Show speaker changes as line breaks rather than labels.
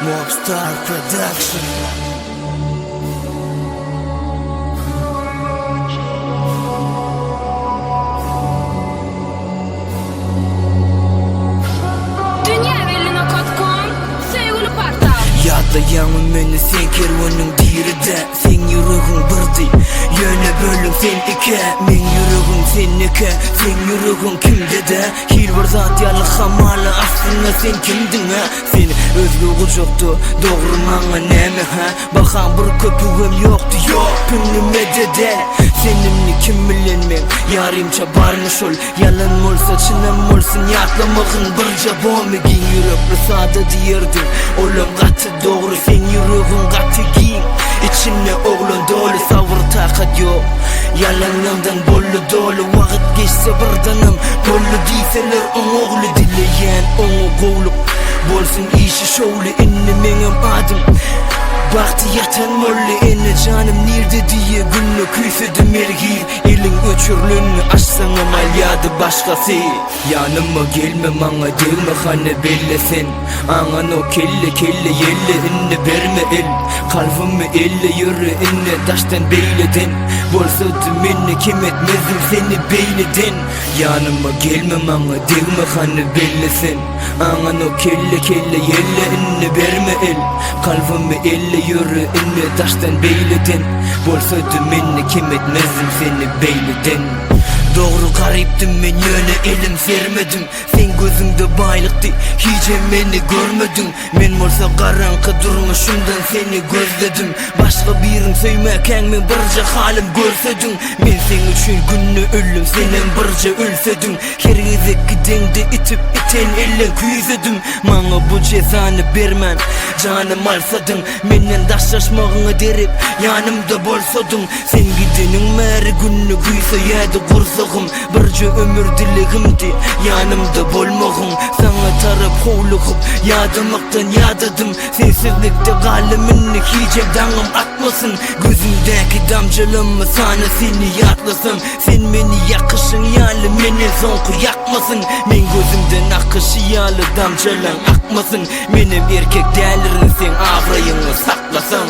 Mobstar Production. Yadlayanım meni sen kervanın diride. Sen yüreğin birdi, yöne bölüm sen ike. Men yüreğim sen ike, sen yüreğin kimde de. Hil bir zat yalı hamalı aslında sen kimdin ha? Sen özgürlüğü çoktu, doğru mana neme ha? Bakan bir köpüğüm yoktu, yok pünlüme de. Senimni kim bilenmem, yarimça barmış ol. Yalan olsa çinem olsun, yaklamağın bir cabamı. Gin yürekli sade diyerdin, oğlum katı doğru. Sen yüreğin katı giyin, içine oğlun dolu. Savur takat yok, yalanlardan bolu dolu. Vakit geçse birdanım, bolu deyseler on oğlu dileyen onu kovluk. Bolsun işi şovlu, inni menem adım. Baktı yatan molli ene canım nerede diye günlü küfedim ergir. Elin öçürlüğünü açsan amelyadı başkası. Yanıma gelme bana değme hani bellesin. Anan o kelle kelle yelle inne verme el. Kalbimi elle yürü inne taştan beyleden. Bolsa minni kim etmezdim seni beyleden. Yanıma gelme bana değme hani bellesin. Anan o kelle kelle yelle inne verme el. Kalbimi elle yürü inne taştan beyleden. Bolsa minni kim etmezdim seni beyleden. Doğru gariptim men yöne elim vermedim. Sen gözünde baylıktı hiç beni görmedin. Men olsa karanlık durmuşumdan seni gözledim. Başka birin söymeken men birce halim görsedin. Men sen üçün günlü ölüm senin birce ölsedin. Hergeze gidende itip iten ellen küyzedim. Bana bu cezanı vermen canım alsadın. Menden taşlaşmağını derip yanımda bolsadın. Sen gidenin meri günlü küyse yedi kursağım. Birce ömür dileğimdi yanımda bolmağın. Sana taraf hovluğup yadamaktan yadadım. Sensizlikte galiminni hiç evdanım atmasın. Gözümdeki damcılımı sana seni yatlasın. Sen beni yakışın yalı meni zonku yakmasın. Men gözümden akışı yalı damcılan akmasın. Benim erkek değerlerin sen ağrayını saklasın.